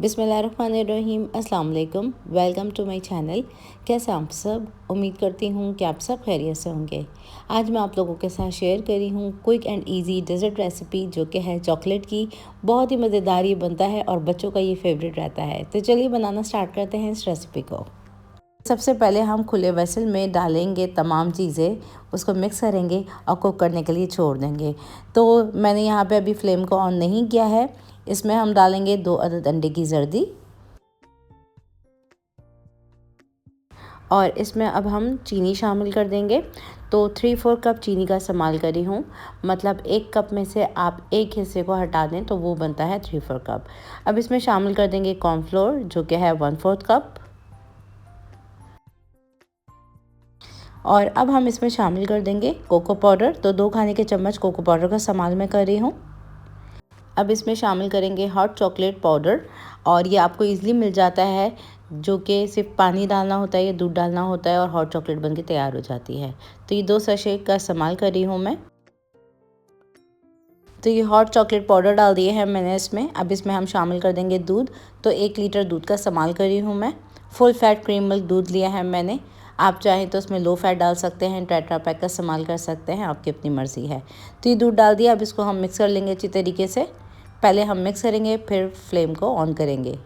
बिस्मिल्लाहिर्रहमानिर्रहीम, अस्सलाम वालेकुम। Welcome to my channel. कैसे आप सब? उम्मीद करती हूँ कि आप सब खैरियत से होंगे। आज मैं आप लोगों के साथ शेयर करी हूँ quick and easy desert recipe, जो कि है चॉकलेट की। बहुत ही मज़ेदार ये बनता है और बच्चों का ये फेवरेट रहता है। तो चलिए बनाना स्टार्ट करते हैं इस रेसिपी को। सबसे पहले हम खुले वेसल में डालेंगे तमाम चीज़ें, उसको मिक्स करेंगे और कुक करने के लिए छोड़ देंगे। तो मैंने यहाँ पे अभी फ्लेम को ऑन नहीं किया है। इसमें हम डालेंगे 2 अदद अंडे की जर्दी और इसमें अब हम चीनी शामिल कर देंगे। तो 3/4 कप चीनी का इस्तेमाल करी हूँ, मतलब 1 कप में से आप एक हिस्से को हटा दें तो वो बनता है 3/4 कप। अब इसमें शामिल कर देंगे कॉर्नफ्लोर, जो कि है 1/4 कप। और अब हम इसमें शामिल कर देंगे कोको पाउडर। तो 2 खाने के चम्मच कोको पाउडर का इस्तेमाल मैं कर रही हूँ। अब इसमें शामिल करेंगे हॉट चॉकलेट पाउडर, और ये आपको इजीली मिल जाता है, जो कि सिर्फ पानी डालना होता है या दूध डालना होता है और हॉट चॉकलेट बनके तैयार हो जाती है। तो ये 2 सैशे का इस्तेमाल कर रही हूँ मैं। तो ये हॉट चॉकलेट पाउडर डाल दिए हैं मैंने इसमें। अब इसमें हम शामिल कर देंगे दूध। तो 1 लीटर दूध का इस्तेमाल कर रही हूँ मैं। फुल फैट क्रीम मिल्क दूध लिया है मैंने। आप चाहें तो उसमें लो फैट डाल सकते हैं, टेट्रा पैक का इस्तेमाल कर सकते हैं, आपकी अपनी मर्ज़ी है। तो ये दूध डाल दिया। अब इसको हम मिक्स कर लेंगे अच्छी तरीके से। पहले हम मिक्स करेंगे, फिर फ्लेम को ऑन करेंगे।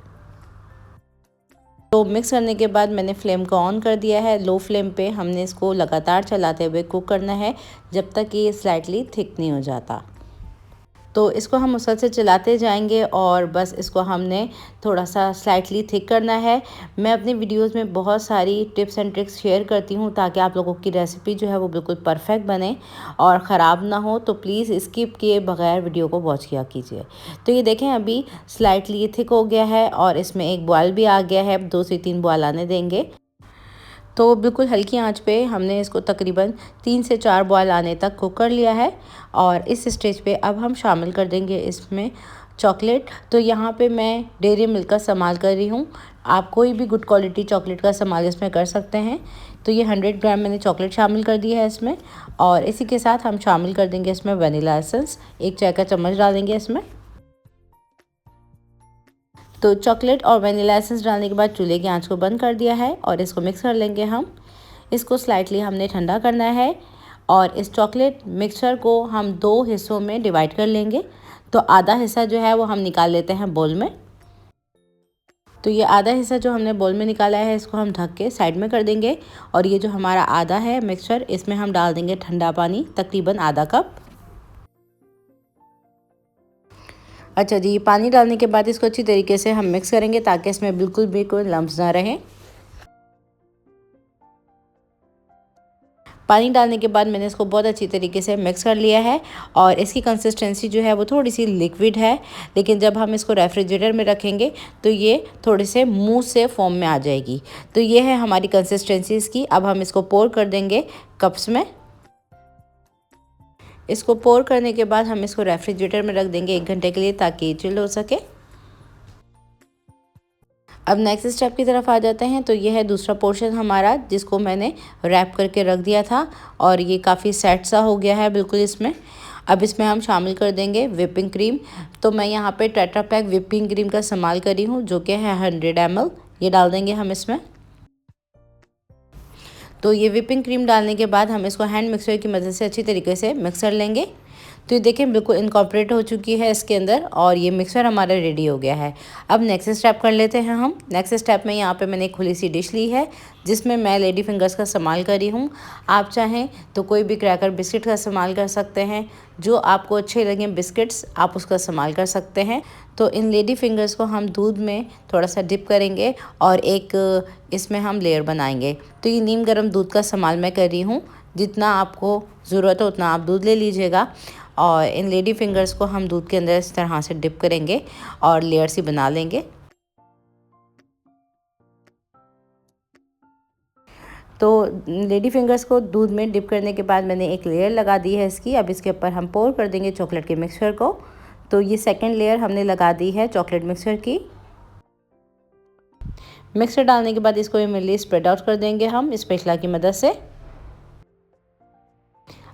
तो मिक्स करने के बाद मैंने फ्लेम को ऑन कर दिया है। लो फ्लेम पे हमने इसको लगातार चलाते हुए कुक करना है, जब तक कि ये स्लाइटली थिक नहीं हो जाता। तो इसको हम मुसलसल चलाते जाएंगे और बस इसको हमने थोड़ा सा स्लाइटली थिक करना है। मैं अपनी वीडियोस में बहुत सारी टिप्स एंड ट्रिक्स शेयर करती हूँ, ताकि आप लोगों की रेसिपी जो है वो बिल्कुल परफेक्ट बने और ख़राब ना हो। तो प्लीज़ स्किप किए बगैर वीडियो को वॉच किया कीजिए। तो ये देखें, अभी स्लाइटली थिक हो गया है और इसमें एक बॉयल भी आ गया है। 2 से 3 बॉयल आने देंगे। तो बिल्कुल हल्की आंच पे हमने इसको तकरीबन 3 से 4 बॉयल आने तक कुक कर लिया है। और इस स्टेज पे अब हम शामिल कर देंगे इसमें चॉकलेट। तो यहाँ पे मैं डेयरी मिल्क का इस्तेमाल कर रही हूँ। आप कोई भी गुड क्वालिटी चॉकलेट का इस्तेमाल इसमें कर सकते हैं। तो ये 100 ग्राम मैंने चॉकलेट शामिल कर दी है इसमें। और इसी के साथ हम शामिल कर देंगे इसमें वनीला एसेंस। 1 चाय का चम्मच डालेंगे इसमें। तो चॉकलेट और वनीला एसेंस डालने के बाद चूल्हे की आंच को बंद कर दिया है और इसको मिक्स कर लेंगे हम। इसको स्लाइटली हमने ठंडा करना है और इस चॉकलेट मिक्सचर को हम 2 हिस्सों में डिवाइड कर लेंगे। तो आधा हिस्सा जो है वो हम निकाल लेते हैं बोल में। तो ये आधा हिस्सा जो हमने बोल में निकाला है, इसको हम ढक के साइड में कर देंगे। और ये जो हमारा आधा है मिक्सचर, इसमें हम डाल देंगे ठंडा पानी, तकरीबन आधा कप। अच्छा जी, पानी डालने के बाद इसको अच्छी तरीके से हम मिक्स करेंगे, ताकि इसमें बिल्कुल भी कोई लम्स ना रहे। पानी डालने के बाद मैंने इसको बहुत अच्छी तरीके से मिक्स कर लिया है और इसकी कंसिस्टेंसी जो है वो थोड़ी सी लिक्विड है। लेकिन जब हम इसको रेफ्रिजरेटर में रखेंगे तो ये थोड़े से मुंह से फॉर्म में आ जाएगी। तो ये है हमारी कंसिस्टेंसी इसकी। अब हम इसको पोर कर देंगे कप्स में। इसको पोर करने के बाद हम इसको रेफ्रिजरेटर में रख देंगे 1 घंटे के लिए, ताकि चिल्ड हो सके। अब नेक्स्ट स्टेप की तरफ आ जाते हैं। तो ये है दूसरा पोर्शन हमारा, जिसको मैंने रैप करके रख दिया था और ये काफ़ी सेट सा हो गया है बिल्कुल इसमें। अब इसमें हम शामिल कर देंगे व्हिपिंग क्रीम। तो मैं यहाँ पे टेट्रा पैक व्हिपिंग क्रीम का इस्तेमाल करी हूँ, जो कि है 100 ml। ये डाल देंगे हम इसमें। तो ये व्हिपिंग क्रीम डालने के बाद हम इसको हैंड मिक्सर की मदद से अच्छी तरीके से मिक्स कर लेंगे। तो ये देखें, बिल्कुल इनकॉर्पोरेट हो चुकी है इसके अंदर और ये मिक्सर हमारा रेडी हो गया है। अब नेक्स्ट स्टेप कर लेते हैं हम। नेक्स्ट स्टेप में यहाँ पे मैंने एक खुली सी डिश ली है, जिसमें मैं लेडी फिंगर्स का इस्तेमाल करी हूँ। आप चाहें तो कोई भी क्रैकर बिस्किट का इस्तेमाल कर सकते हैं। जो आपको अच्छे लगें बिस्किट्स, आप उसका इस्तेमाल कर सकते हैं। तो इन लेडी फिंगर्स को हम दूध में थोड़ा सा डिप करेंगे और एक इसमें हम लेयर बनाएंगे। तो ये नीम गर्म दूध का इस्तेमाल मैं कर रही हूँ। जितना आपको ज़रूरत हो उतना आप दूध ले लीजिएगा। और इन लेडी फिंगर्स को हम दूध के अंदर इस तरह से डिप करेंगे और लेयर सी बना लेंगे। तो लेडी फिंगर्स को दूध में डिप करने के बाद मैंने एक लेयर लगा दी है इसकी। अब इसके ऊपर हम पोर कर देंगे चॉकलेट के मिक्सचर को। तो ये सेकंड लेयर हमने लगा दी है चॉकलेट मिक्सचर की। मिक्सचर डालने के बाद इसको इवनली स्प्रेड आउट कर देंगे हम स्पैचुला की मदद से।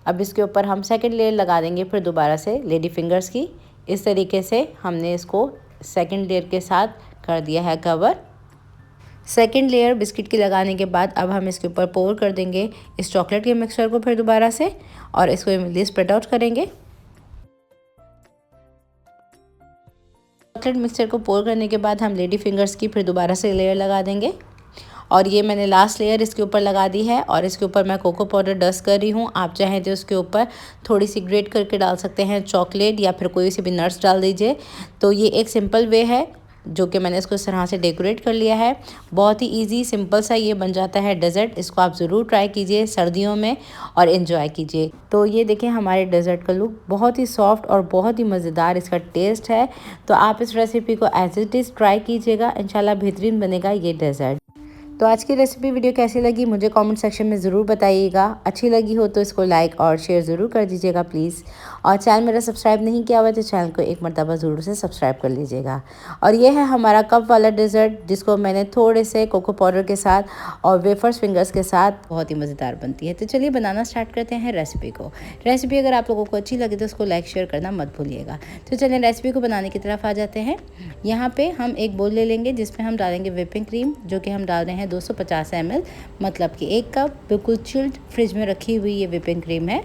अब इसके ऊपर हम सेकंड लेयर लगा देंगे फिर दोबारा से लेडी फिंगर्स की। इस तरीके से हमने इसको सेकंड लेयर के साथ कर दिया है कवर। सेकेंड लेयर बिस्किट की लगाने के बाद अब हम इसके ऊपर पोर कर देंगे इस चॉकलेट के मिक्सचर को फिर दोबारा से, और इसको इवनली स्प्रेड आउट करेंगे। चॉकलेट मिक्सचर को पोर करने के बाद हम लेडी फिंगर्स की फिर दोबारा से लेयर लगा देंगे, और ये मैंने लास्ट लेयर इसके ऊपर लगा दी है। और इसके ऊपर मैं कोको पाउडर डस्ट कर रही हूँ। आप चाहें तो उसके ऊपर थोड़ी सी ग्रेट करके डाल सकते हैं चॉकलेट, या फिर कोई सी भी नट्स डाल दीजिए। तो ये एक सिंपल वे है जो कि मैंने इसको इस तरह से डेकोरेट कर लिया है। बहुत ही इजी सिंपल सा ये बन जाता है डेज़र्ट। इसको आप ज़रूर ट्राई कीजिए सर्दियों में और इन्जॉय कीजिए। तो ये देखें हमारे डेज़र्ट का लुक बहुत ही सॉफ्ट और बहुत ही मज़ेदार इसका टेस्ट है। तो आप इस रेसिपी को एज इट इज़ ट्राई कीजिएगा, इंशाल्लाह बेहतरीन बनेगा ये डेज़र्ट। तो आज की रेसिपी वीडियो कैसी लगी मुझे कमेंट सेक्शन में ज़रूर बताइएगा। अच्छी लगी हो तो इसको लाइक और शेयर ज़रूर कर दीजिएगा प्लीज़। और चैनल मेरा सब्सक्राइब नहीं किया हुआ तो चैनल को एक मरतबा ज़रूर से सब्सक्राइब कर लीजिएगा। और ये है हमारा कप वाला डेज़र्ट, जिसको मैंने थोड़े से कोको पाउडर के साथ और वेफर्स फिंगर्स के साथ बहुत ही मज़ेदार बनती है। तो चलिए बनाना स्टार्ट करते हैं रेसिपी को। रेसिपी अगर आप लोगों को अच्छी लगे तो उसको लाइक शेयर करना मत भूलिएगा। तो चलिए रेसिपी को बनाने की तरफ आ जाते हैं। यहाँ पे हम एक बोल ले लेंगे जिसमें हम डालेंगे व्हिपिंग क्रीम, जो कि हम डाल रहे हैं 250 ml, मतलब कि 1 कप बिल्कुल चिल्ड फ्रिज में रखी हुई ये व्हिपिंग क्रीम है।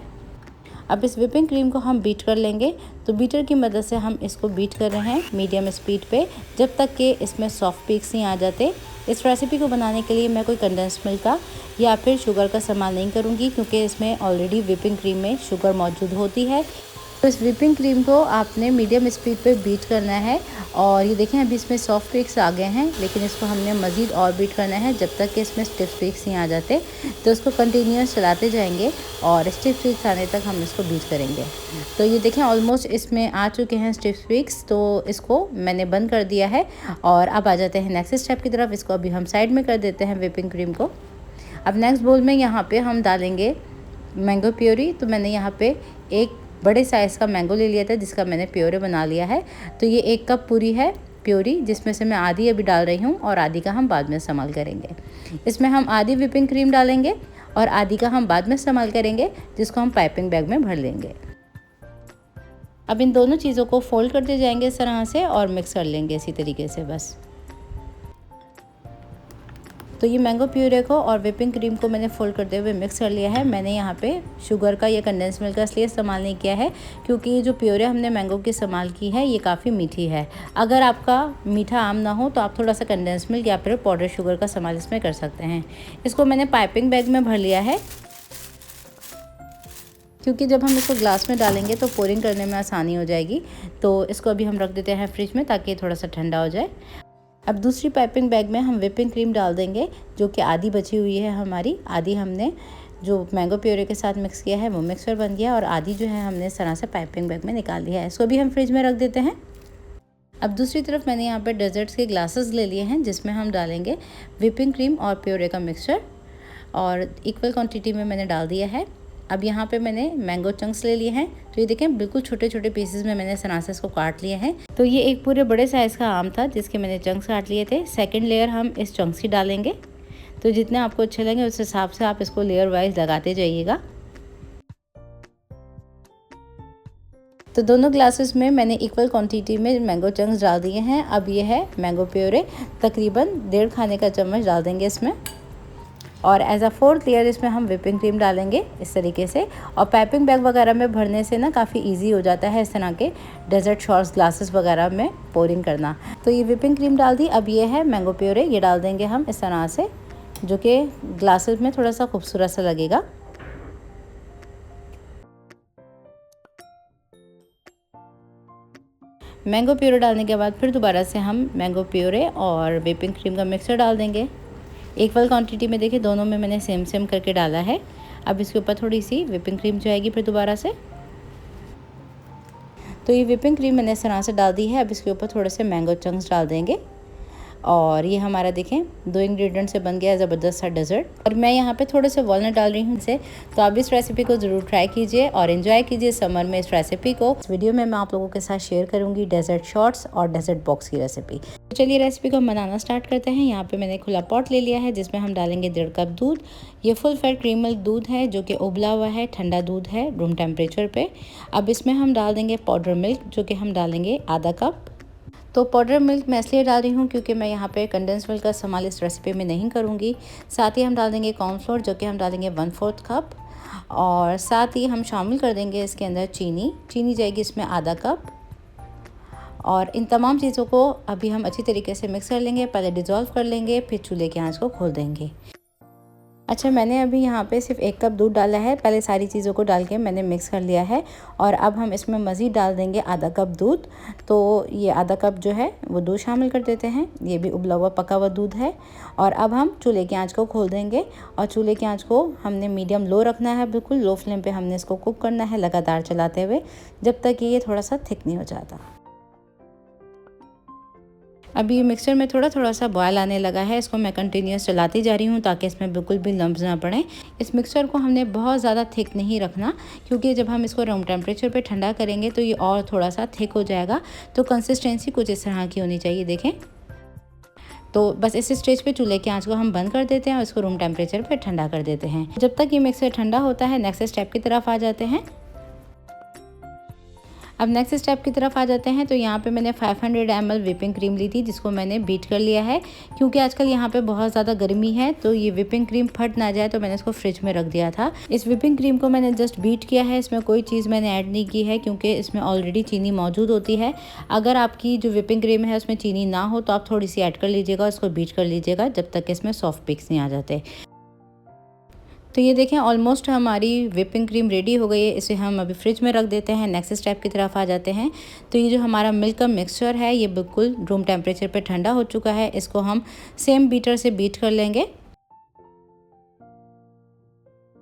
अब इस व्हिपिंग क्रीम को हम बीट कर लेंगे। तो बीटर की मदद से हम इसको बीट कर रहे हैं मीडियम स्पीड पे, जब तक कि इसमें सॉफ्ट पीक्स नहीं आ जाते। इस रेसिपी को बनाने के लिए मैं कोई कंडेंस मिल्क का या फिर शुगर का इस्तेमाल नहीं करूँगी, क्योंकि इसमें ऑलरेडी व्हिपिंग क्रीम में शुगर मौजूद होती है। तो इस व्हिपिंग क्रीम को आपने मीडियम स्पीड पे बीट करना है। और ये देखें अभी इसमें सॉफ्ट पीक्स आ गए हैं, लेकिन इसको हमने मज़ीद और बीट करना है जब तक कि इसमें स्टिफ पीक्स नहीं आ जाते। तो इसको कंटिन्यूस चलाते जाएंगे और स्टिफ पीक्स आने तक हम इसको बीट करेंगे। तो ये देखें ऑलमोस्ट इसमें आ चुके हैं स्टिफ पीक्स, तो इसको मैंने बंद कर दिया है। और अब आ जाते हैं नेक्स्ट स्टेप की तरफ। इसको अभी हम साइड में कर देते हैं व्हिपिंग क्रीम को। अब नेक्स्ट बोल में यहाँ पर हम डालेंगे मैंगो प्योरी। तो मैंने यहाँ पर एक बड़े साइज़ का मैंगो ले लिया था, जिसका मैंने प्योरे बना लिया है। तो ये 1 कप पूरी है प्योरी, जिसमें से मैं आधी अभी डाल रही हूँ और आधी का हम बाद में इस्तेमाल करेंगे। इसमें हम आधी व्हिपिंग क्रीम डालेंगे और आधी का हम बाद में इस्तेमाल करेंगे, जिसको हम पाइपिंग बैग में भर लेंगे। अब इन दोनों चीज़ों को फोल्ड करते जाएंगे इस तरह से और मिक्स कर लेंगे इसी तरीके से बस। तो ये मैंगो प्यूरे को और व्हिपिंग क्रीम को मैंने फोल्ड करते हुए मिक्स कर लिया है। मैंने यहाँ पे शुगर का या कंडेंस मिल्क का इसलिए इस्तेमाल नहीं किया है क्योंकि ये जो प्योरे हमने मैंगो की इस्तेमाल की है ये काफ़ी मीठी है। अगर आपका मीठा आम ना हो तो आप थोड़ा सा कंडेंस मिल्क या फिर पाउडर शुगर का इस्तेमाल इसमें कर सकते हैं। इसको मैंने पाइपिंग बैग में भर लिया है, क्योंकि जब हम इसको ग्लास में डालेंगे तो पोरिंग करने में आसानी हो जाएगी। तो इसको अभी हम रख देते हैं फ्रिज में ताकि थोड़ा सा ठंडा हो जाए। अब दूसरी पाइपिंग बैग में हम व्हिपिंग क्रीम डाल देंगे, जो कि आधी बची हुई है हमारी। आधी हमने जो मैंगो प्योरे के साथ मिक्स किया है वो मिक्सर बन गया, और आधी जो है हमने इस तरह से पाइपिंग बैग में निकाल लिया है। इसको भी हम फ्रिज में रख देते हैं। अब दूसरी तरफ मैंने यहाँ पर डेजर्ट्स के ग्लासेस ले लिए हैं, जिसमें हम डालेंगे व्हिपिंग क्रीम और प्योरे का मिक्सचर, और इक्वल क्वान्टिटी में मैंने डाल दिया है। अब यहाँ पे मैंने मैंगो चंक्स ले लिए हैं। तो ये देखें बिल्कुल छोटे छोटे पीसेस में मैंने इस तरह से इसको काट लिए हैं। तो ये एक पूरे बड़े साइज़ का आम था जिसके मैंने चंक्स काट लिए थे। सेकंड लेयर हम इस चंक्स की डालेंगे। तो जितने आपको अच्छे लगे उस हिसाब से आप इसको लेयर वाइज लगाते जाइएगा। तो दोनों ग्लासेस में मैंने इक्वल क्वांटिटी में मैंगो चंक्स डाल दिए हैं। अब ये है मैंगो प्योरे, तकरीबन 1.5 खाने का चम्मच डाल देंगे इसमें। और एज अ फोर्थ लेयर इसमें हम व्हिपिंग क्रीम डालेंगे इस तरीके से। और पाइपिंग बैग वगैरह में भरने से ना काफ़ी इजी हो जाता है इस तरह के डेजर्ट शॉट्स ग्लासेस वगैरह में पोरिंग करना। तो ये व्हिपिंग क्रीम डाल दी। अब ये है मैंगो प्योरे, ये डाल देंगे हम इस तरह से, जो कि ग्लासेस में थोड़ा सा खूबसूरत सा लगेगा। मैंगो प्योरे डालने के बाद फिर दोबारा से हम मैंगो प्योरे और व्हिपिंग क्रीम का मिक्सचर डाल देंगे। इक्वल क्वांटिटी में देखिए दोनों में मैंने सेम सेम करके डाला है। अब इसके ऊपर थोड़ी सी व्हिपिंग क्रीम जाएगी फिर दोबारा से। तो ये व्हिपिंग क्रीम मैंने इस तरह से डाल दी है। अब इसके ऊपर थोड़े से मैंगो चंक्स डाल देंगे, और ये हमारा देखें 2 इंग्रेडिएंट से बन गया ज़बरदस्त सा डेजर्ट। और मैं यहाँ पे थोड़े से वॉलनट डाल रही हूँ इसे। तो आप इस रेसिपी को ज़रूर ट्राई कीजिए और एंजॉय कीजिए समर में इस रेसिपी को। इस वीडियो में मैं आप लोगों के साथ शेयर करूँगी डेजर्ट शॉट्स और डेजर्ट बॉक्स की रेसिपी। तो चलिए रेसिपी को हम बनाना स्टार्ट करते हैं। यहाँ पे मैंने खुला पॉट ले लिया है जिसमें हम डालेंगे 1.5 कप दूध। ये फुल फैट क्रीम मिल्क दूध है, जो कि उबला हुआ है, ठंडा दूध है रूम टेम्परेचर पे। अब इसमें हम डाल देंगे पाउडर मिल्क, जो कि हम डालेंगे आधा कप। तो पाउडर मिल्क मैं इसलिए डाल रही हूँ क्योंकि मैं यहाँ पे कंडेंस मिल्क का इस्तेमाल इस रेसिपी में नहीं करूँगी। साथ ही हम डाल देंगे कॉर्नफ्लोर, जो कि हम डालेंगे 1/4 कप, और साथ ही हम शामिल कर देंगे इसके अंदर चीनी जाएगी इसमें आधा कप। और इन तमाम चीज़ों को अभी हम अच्छी तरीके से मिक्स कर लेंगे, पहले डिज़ोल्व कर लेंगे, फिर चूल्हे की आंच को खोल देंगे। अच्छा, मैंने अभी यहाँ पे सिर्फ 1 कप दूध डाला है। पहले सारी चीज़ों को डाल के मैंने मिक्स कर लिया है और अब हम इसमें मज़ीद डाल देंगे आधा कप दूध। तो ये आधा कप जो है वो दूध शामिल कर देते हैं। ये भी उबला हुआ पका हुआ दूध है। और अब हम चूल्हे की आंच को खोल देंगे और चूल्हे की आंच को हमने मीडियम लो रखना है, बिल्कुल लो फ्लेम पे हमने इसको कुक करना है लगातार चलाते हुए, जब तक कि ये थोड़ा सा थिक नहीं हो जाता। अभी ये मिक्सचर में थोड़ा सा बॉयल आने लगा है। इसको मैं कंटिन्यूस चलाती जा रही हूँ ताकि इसमें बिल्कुल भी लम्ब्स ना पड़े। इस मिक्सचर को हमने बहुत ज़्यादा थिक नहीं रखना, क्योंकि जब हम इसको रूम टेम्परेचर पे ठंडा करेंगे तो ये और थोड़ा सा थिक हो जाएगा। तो कंसिस्टेंसी कुछ इस तरह की होनी चाहिए, देखें। तो बस इस स्टेज पे चूल्हे की आंच को हम बंद कर देते हैं और इसको रूम टेम्परेचर पे ठंडा कर देते हैं। जब तक ये मिक्सचर ठंडा होता है, नेक्स्ट स्टेप की तरफ आ जाते हैं। अब नेक्स्ट स्टेप की तरफ आ जाते हैं। तो यहाँ पे मैंने 500 ml व्हिपिंग क्रीम ली थी, जिसको मैंने बीट कर लिया है। क्योंकि आजकल यहाँ पे बहुत ज़्यादा गर्मी है, तो ये व्हिपिंग क्रीम फट ना जाए, तो मैंने इसको फ्रिज में रख दिया था। इस व्हिपिंग क्रीम को मैंने जस्ट बीट किया है, इसमें कोई चीज़ मैंने ऐड नहीं की है, क्योंकि इसमें ऑलरेडी चीनी मौजूद होती है। अगर आपकी जो व्हिपिंग क्रीम है उसमें चीनी ना हो तो आप थोड़ी सी ऐड कर लीजिएगा, इसको बीट कर लीजिएगा जब तक इसमें सॉफ्ट पीक्स नहीं आ जाते। तो ये देखें, ऑलमोस्ट हमारी व्हिपिंग क्रीम रेडी हो गई है। इसे हम अभी फ्रिज में रख देते हैं। नेक्स्ट स्टेप की तरफ आ जाते हैं। तो ये जो हमारा मिल्क का मिक्सचर है, ये बिल्कुल रूम टेम्परेचर पे ठंडा हो चुका है। इसको हम सेम बीटर से बीट कर लेंगे।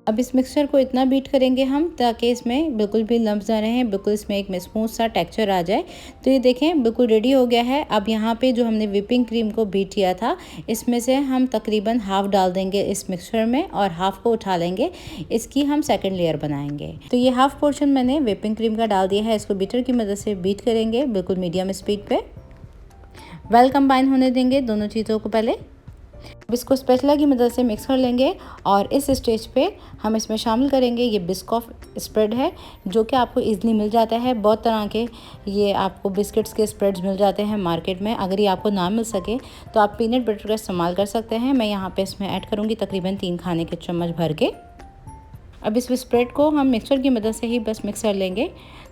अब इस मिक्सचर को इतना बीट करेंगे हम ताकि इसमें बिल्कुल भी लम्ब्स ना रहें, बिल्कुल इसमें एक स्मूथ सा टेक्सचर आ जाए। तो ये देखें, बिल्कुल रेडी हो गया है। अब यहाँ पे जो हमने व्हिपिंग क्रीम को बीट किया था, इसमें से हम तकरीबन हाफ़ डाल देंगे इस मिक्सचर में और हाफ़ को उठा लेंगे। इसकी हम सेकेंड लेयर बनाएंगे। तो ये हाफ़ पोर्शन मैंने व्हिपिंग क्रीम का डाल दिया है। इसको बीटर की मदद से बीट करेंगे बिल्कुल मीडियम स्पीड पे। वेल कंबाइन होने देंगे दोनों चीज़ों को पहले। अब इसको स्पैचुला की मदद से मिक्स कर लेंगे और इस स्टेज पे हम इसमें शामिल करेंगे ये बिस्कॉफ स्प्रेड है, जो कि आपको इजीली मिल जाता है। बहुत तरह के ये आपको बिस्किट्स के स्प्रेड्स मिल जाते हैं मार्केट में। अगर ये आपको ना मिल सके तो आप पीनट बटर का इस्तेमाल कर सकते हैं। मैं यहाँ पे इसमें ऐड करूँगी तकरीबन 3 खाने के चम्मच भर के। अब इस स्प्रेड को हम मिक्सचर की मदद से ही बस मिक्स कर लेंगे।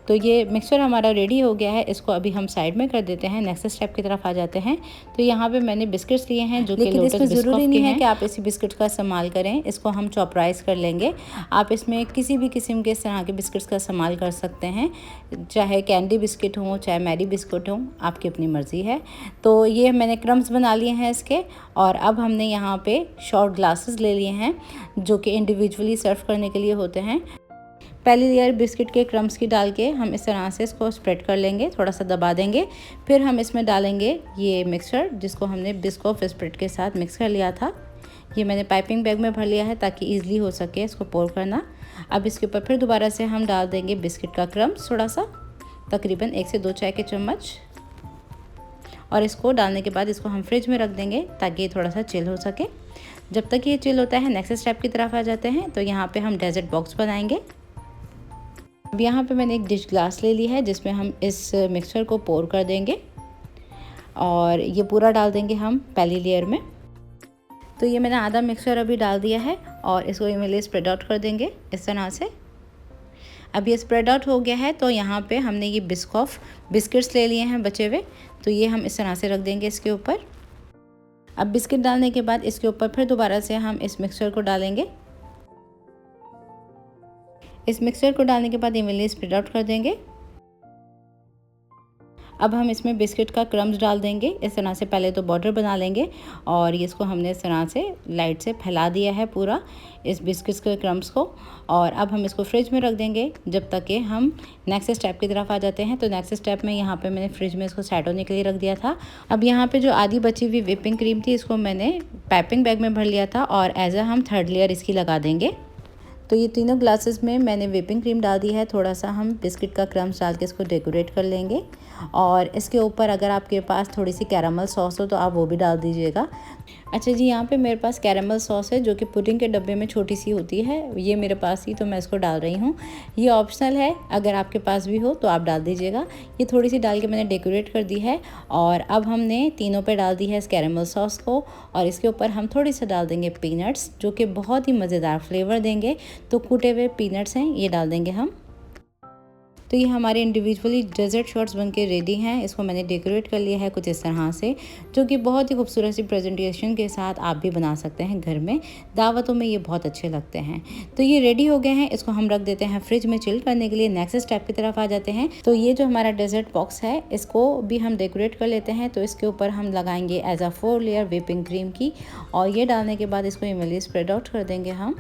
तो ये मिक्सचर हमारा रेडी हो गया है। इसको अभी हम साइड में कर देते हैं। नेक्स्ट स्टेप की तरफ आ जाते हैं। तो यहाँ पे मैंने बिस्किट्स लिए हैं, जो कि लोटस बिस्कुट के हैं। ज़रूरी नहीं है कि आप इसी बिस्किट का इस्तेमाल करें। इसको हम चॉपराइज कर लेंगे। आप इसमें किसी भी किस्म के इस तरह के बिस्किट्स का इस्तेमाल कर सकते हैं, चाहे कैंडी बिस्किट हों, चाहे मैरी बिस्कुट हों, आपकी अपनी मर्ज़ी है। तो ये मैंने क्रम्स बना लिए हैं इसके। और अब हमने यहाँ पे शॉर्ट ग्लासेस ले लिए हैं, जो कि इंडिविजुअली सर्व करने के लिए होते हैं। पहली लेयर बिस्किट के क्रम्स की डाल के हम इस तरह से इसको स्प्रेड कर लेंगे, थोड़ा सा दबा देंगे। फिर हम इसमें डालेंगे ये मिक्सचर, जिसको हमने बिस्कॉफ स्प्रेड के साथ मिक्स कर लिया था। ये मैंने पाइपिंग बैग में भर लिया है ताकि ईजिली हो सके इसको पोर करना। अब इसके ऊपर फिर दोबारा से हम डाल देंगे बिस्किट का क्रम्स, थोड़ा सा, तकरीबन 1 से 2 चाय के चम्मच। और इसको डालने के बाद इसको हम फ्रिज में रख देंगे ताकि ये थोड़ा सा चिल हो सके। जब तक ये चिल होता है, नेक्स्ट स्टेप की तरफ आ जाते हैं। तो यहाँ पे हम डेजर्ट बॉक्स बनाएंगे। अब यहाँ पे मैंने एक डिश ग्लास ले ली है, जिसमें हम इस मिक्सचर को पोर कर देंगे और ये पूरा डाल देंगे हम पहली लेयर में। तो ये मैंने आधा मिक्सचर अभी डाल दिया है और इसको इवनली स्प्रेड आउट कर देंगे इस तरह से। अब ये स्प्रेड आउट हो गया है। तो यहाँ पे हमने ये बिस्कॉफ बिस्किट्स ले लिए हैं बचे हुए, तो ये हम इस तरह से रख देंगे इसके ऊपर। अब बिस्किट डालने के बाद इसके ऊपर फिर दोबारा से हम इस मिक्सचर को डालेंगे। इस मिक्सचर को डालने के बाद इवनली स्प्रेड आउट कर देंगे। अब हम इसमें बिस्किट का क्रम्स डाल देंगे इस तरह से। पहले तो बॉर्डर बना लेंगे और इसको हमने इस तरह से लाइट से फैला दिया है पूरा इस बिस्किट्स के क्रम्स को। और अब हम इसको फ्रिज में रख देंगे जब तक कि हम नेक्स्ट स्टेप की तरफ आ जाते हैं। तो नेक्स्ट स्टेप में यहाँ पे मैंने फ्रिज में इसको सेट होने के लिए रख दिया था। अब यहाँ पे जो आधी बची हुई व्हिपिंग क्रीम थी, इसको मैंने पाइपिंग बैग में भर लिया था और एज हम थर्ड लेयर इसकी लगा देंगे। तो ये तीनों ग्लासेस में मैंने व्हिपिंग क्रीम डाल दी है। थोड़ा सा हम बिस्किट का क्रम्स डाल के इसको डेकोरेट कर लेंगे और इसके ऊपर अगर आपके पास थोड़ी सी कैरामल सॉस हो तो आप वो भी डाल दीजिएगा। अच्छा जी, यहाँ पे मेरे पास कैरामल सॉस है जो कि पुडिंग के डब्बे में छोटी सी होती है, ये मेरे पास ही तो मैं इसको डाल रही हूँ। ये ऑप्शनल है, अगर आपके पास भी हो तो आप डाल दीजिएगा। ये थोड़ी सी डाल के मैंने डेकोरेट कर दी है। और अब हमने तीनों पे डाल दी है इस कैरामल सॉस को, और इसके ऊपर हम थोड़ी सा डाल देंगे पीनट्स जो कि बहुत ही मज़ेदार फ्लेवर देंगे। तो कूटे हुए पीनट्स हैं, ये डाल देंगे हम। तो ये हमारे इंडिविजुअली डेजर्ट शॉट्स बनके रेडी हैं। इसको मैंने डेकोरेट कर लिया है कुछ इस तरह से, जो कि बहुत ही खूबसूरत सी प्रेजेंटेशन के साथ आप भी बना सकते हैं घर में। दावतों में ये बहुत अच्छे लगते हैं। तो ये रेडी हो गए हैं, इसको हम रख देते हैं फ्रिज में चिल करने के लिए। नेक्स्ट स्टेप की तरफ आ जाते हैं। तो ये जो हमारा डेजर्ट बॉक्स है, इसको भी हम डेकोरेट कर लेते हैं। तो इसके ऊपर हम लगाएंगे as a 4 layer whipping cream की, और ये डालने के बाद इसको इवनली स्प्रेड आउट कर देंगे हम।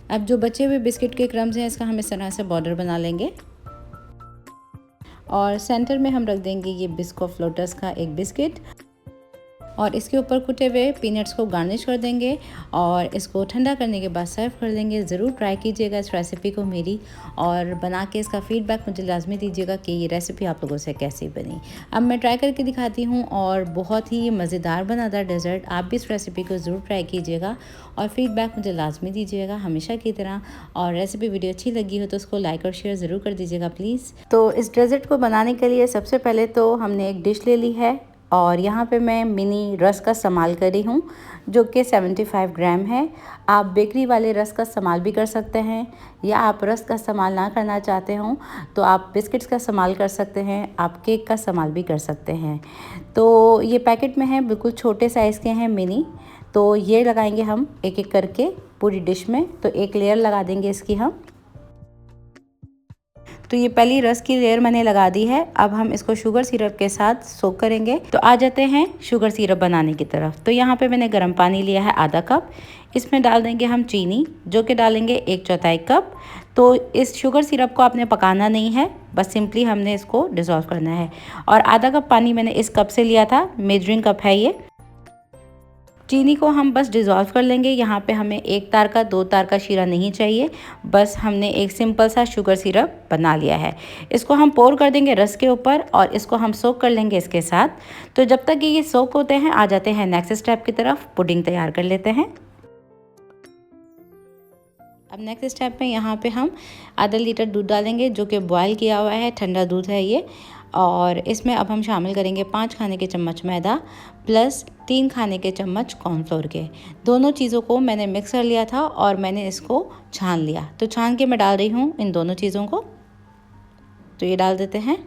अब जो बचे हुए बिस्किट के क्रम्स हैं, इसका हम इस तरह से बॉर्डर बना लेंगे, और सेंटर में हम रख देंगे ये बिस्कुट लोटस का एक बिस्किट, और इसके ऊपर कुटे हुए पीनट्स को गार्निश कर देंगे, और इसको ठंडा करने के बाद सर्व कर देंगे। ज़रूर ट्राई कीजिएगा इस रेसिपी को मेरी, और बना के इसका फीडबैक मुझे लाजमी दीजिएगा कि ये रेसिपी आप लोगों से कैसी बनी। अब मैं ट्राई करके दिखाती हूँ, और बहुत ही मज़ेदार बना था डेज़र्ट। आप भी इस रेसिपी को ज़रूर ट्राई कीजिएगा और फीडबैक मुझे लाजमी दीजिएगा हमेशा की तरह। और रेसिपी वीडियो अच्छी लगी हो तो उसको लाइक और शेयर ज़रूर कर दीजिएगा प्लीज़। तो इस डेज़र्ट को बनाने के लिए सबसे पहले तो हमने एक डिश ले ली है, और यहाँ पे मैं मिनी रस का इस्तेमाल कर रही हूँ जो कि 75 ग्राम है। आप बेकरी वाले रस का इस्तेमाल भी कर सकते हैं, या आप रस का इस्तेमाल ना करना चाहते हों तो आप बिस्किट्स का इस्तेमाल कर सकते हैं, आप केक का इस्तेमाल भी कर सकते हैं। तो ये पैकेट में है, बिल्कुल छोटे साइज़ के हैं मिनी। तो ये लगाएंगे हम एक एक करके पूरी डिश में। तो एक लेयर लगा देंगे इसकी हम। तो ये पहली रस की लेयर मैंने लगा दी है। अब हम इसको शुगर सिरप के साथ सोक करेंगे। तो आ जाते हैं शुगर सिरप बनाने की तरफ। तो यहाँ पे मैंने गर्म पानी लिया है आधा कप, इसमें डाल देंगे हम चीनी जो कि डालेंगे 1/4 कप। तो इस शुगर सिरप को आपने पकाना नहीं है, बस सिंपली हमने इसको डिज़ोल्व करना है। और आधा कप पानी मैंने इस कप से लिया था, मेजरिंग कप है ये। चीनी को हम बस डिज़ोल्व कर लेंगे। यहाँ पे हमें 1 तार का 2 तार का शीरा नहीं चाहिए, बस हमने एक सिंपल सा शुगर सिरप बना लिया है। इसको हम पोर कर देंगे रस के ऊपर, और इसको हम सोक कर लेंगे इसके साथ। तो जब तक ये सोक होते हैं, आ जाते हैं नेक्स्ट स्टेप की तरफ। पुडिंग तैयार कर लेते हैं। अब नेक्स्ट स्टेप में यहाँ पे हम आधा लीटर दूध डालेंगे जो कि बॉयल किया हुआ है, ठंडा दूध है ये। और इसमें अब हम शामिल करेंगे 5 खाने के चम्मच मैदा प्लस 3 खाने के चम्मच कॉर्नफ्लोर के। दोनों चीज़ों को मैंने मिक्स कर लिया था और मैंने इसको छान लिया। तो छान के मैं डाल रही हूँ इन दोनों चीज़ों को। तो ये डाल देते हैं,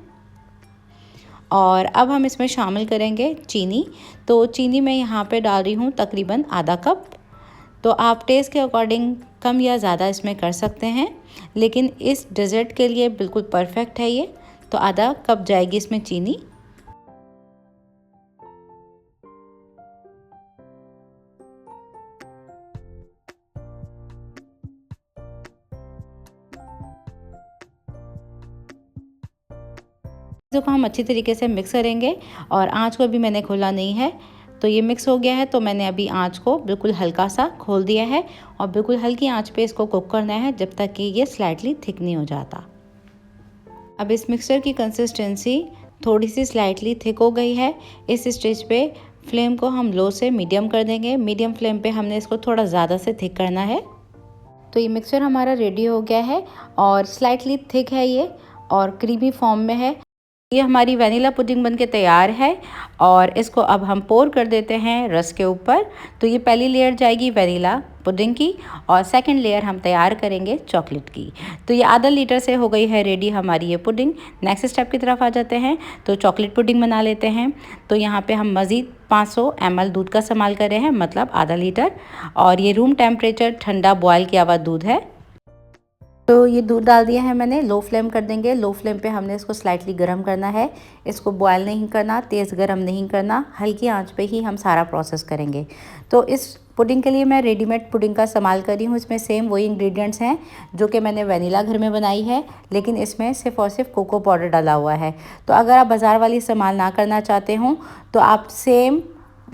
और अब हम इसमें शामिल करेंगे चीनी। तो चीनी मैं यहाँ पे डाल रही हूँ तकरीबन आधा कप। तो आप टेस्ट के अकॉर्डिंग कम या ज़्यादा इसमें कर सकते हैं, लेकिन इस डेज़र्ट के लिए बिल्कुल परफेक्ट है ये। तो आधा कप जाएगी इसमें चीनी। चीज़ों को हम अच्छी तरीके से मिक्स करेंगे, और आंच को भी मैंने खोला नहीं है। तो ये मिक्स हो गया है, तो मैंने अभी आंच को बिल्कुल हल्का सा खोल दिया है, और बिल्कुल हल्की आंच पे इसको कुक करना है जब तक कि ये स्लाइटली थिक नहीं हो जाता। अब इस मिक्सचर की कंसिस्टेंसी थोड़ी सी स्लाइटली थिक हो गई है। इस स्टेज पे फ्लेम को हम लो से मीडियम कर देंगे। मीडियम फ्लेम पे हमने इसको थोड़ा ज़्यादा से थिक करना है। तो ये मिक्सचर हमारा रेडी हो गया है, और स्लाइटली थिक है ये, और क्रीमी फॉर्म में है। ये हमारी वनीला पुडिंग बनके तैयार है, और इसको अब हम पोर कर देते हैं रस के ऊपर। तो ये पहली लेयर जाएगी वनीला पुडिंग की, और सेकंड लेयर हम तैयार करेंगे चॉकलेट की। तो ये आधा लीटर से हो गई है रेडी हमारी ये पुडिंग। नेक्स्ट स्टेप की तरफ आ जाते हैं। तो चॉकलेट पुडिंग बना लेते हैं। तो यहाँ पे हम मज़ीद 500 ml दूध का इस्तेमाल कर रहे हैं, मतलब आधा लीटर, और ये रूम टेम्परेचर ठंडा बॉयल किया हुआ दूध है। तो ये दूध डाल दिया है मैंने, लो फ्लेम कर देंगे। लो फ्लेम पे हमने इसको स्लाइटली गर्म करना है। इसको बॉयल नहीं करना, तेज़ गर्म नहीं करना, हल्की आंच पे ही हम सारा प्रोसेस करेंगे। तो इस पुडिंग के लिए मैं रेडीमेड पुडिंग का इस्तेमाल कर रही हूँ। इसमें सेम वही इंग्रेडिएंट्स हैं जो कि मैंने वनीला घर में बनाई है, लेकिन इसमें सिर्फ और सिर्फ कोको पाउडर डाला हुआ है। तो अगर आप बाज़ार वाली इस्तेमाल ना करना चाहते हों तो आप सेम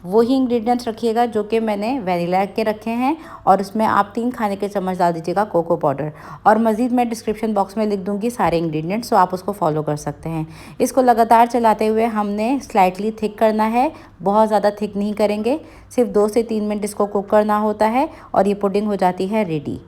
वही इंग्रेडिएंट्स रखिएगा जो कि मैंने वनीला के रखे हैं, और उसमें आप 3 खाने के चम्मच डाल दीजिएगा कोको पाउडर। और मज़ीद मैं डिस्क्रिप्शन बॉक्स में लिख दूंगी सारे इंग्रेडिएंट्स, तो आप उसको फॉलो कर सकते हैं। इसको लगातार चलाते हुए हमने स्लाइटली थिक करना है, बहुत ज़्यादा थिक नहीं करेंगे, सिर्फ 2 से 3 मिनट इसको कुक करना होता है और ये पुडिंग हो जाती है रेडी।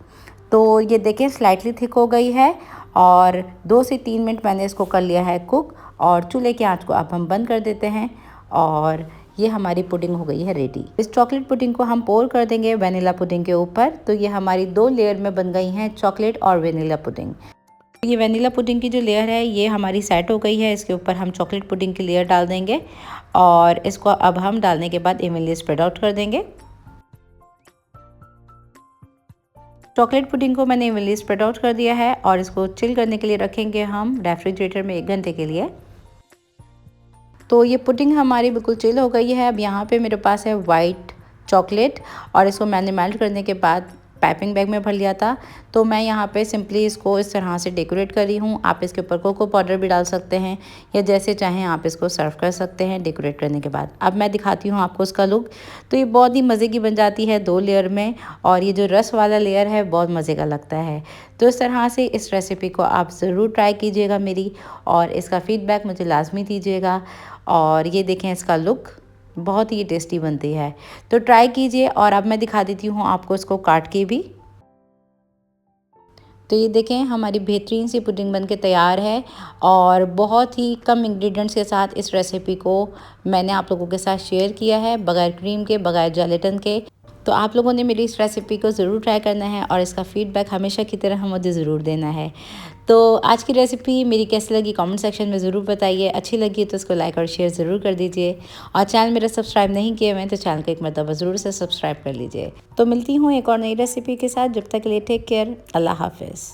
तो ये देखें स्लाइटली थिक हो गई है और 2 से 3 मिनट मैंने इसको कर लिया है कुक, और चूल्हे की आंच को अब हम बंद कर देते हैं और ये हमारी पुडिंग हो गई है रेडी। इस चॉकलेट पुडिंग को हम पोर कर देंगे वनीला पुडिंग के ऊपर। तो ये हमारी 2 लेयर में बन गई हैं चॉकलेट और वनीला पुडिंग। ये वनीला पुडिंग की जो लेयर है ये हमारी सेट हो गई है। इसके ऊपर हम चॉकलेट पुडिंग की लेयर डाल देंगे और इसको अब हम डालने के बाद इवनली स्प्रेड आउट कर देंगे। चॉकलेट पुडिंग को मैंने इवनली स्प्रेड आउट कर दिया है और इसको चिल करने के लिए रखेंगे हम रेफ्रिजरेटर में 1 घंटे के लिए। तो ये पुडिंग हमारी बिल्कुल चिल हो गई है। अब यहाँ पे मेरे पास है वाइट चॉकलेट और इसको मैंने मेल्ट करने के बाद पाइपिंग बैग में भर लिया था। तो मैं यहाँ पे सिंपली इसको इस तरह से डेकोरेट कर रही हूँ। आप इसके ऊपर कोको पाउडर भी डाल सकते हैं या जैसे चाहें आप इसको सर्व कर सकते हैं डेकोरेट करने के बाद। अब मैं दिखाती हूँ आपको इसका लुक। तो ये बहुत ही मज़े की बन जाती है 2 लेयर में, और ये जो रस वाला लेयर है बहुत मज़े का लगता है। तो इस तरह से इस रेसिपी को आप ज़रूर ट्राई कीजिएगा मेरी, और इसका फ़ीडबैक मुझे लाजमी दीजिएगा। और ये देखें इसका लुक बहुत ही टेस्टी बनती है, तो ट्राई कीजिए। और अब मैं दिखा देती हूँ आपको इसको काट के भी। तो ये देखें हमारी बेहतरीन सी पुडिंग बनके तैयार है, और बहुत ही कम इंग्रेडिएंट्स के साथ इस रेसिपी को मैंने आप लोगों के साथ शेयर किया है, बगैर क्रीम के, बगैर जेलेटिन के। तो आप लोगों ने मेरी इस रेसिपी को ज़रूर ट्राई करना है और इसका फ़ीडबैक हमेशा की तरह मुझे ज़रूर देना है। तो आज की रेसिपी मेरी कैसी लगी कमेंट सेक्शन में ज़रूर बताइए। अच्छी लगी तो इसको लाइक और शेयर ज़रूर कर दीजिए, और चैनल मेरा सब्सक्राइब नहीं किए हुए तो चैनल को एक मरतबा ज़रूर से सब्सक्राइब कर लीजिए। तो मिलती हूँ एक और नई रेसिपी के साथ, जब तक के लिए टेक केयर, अल्लाह हाफिज़।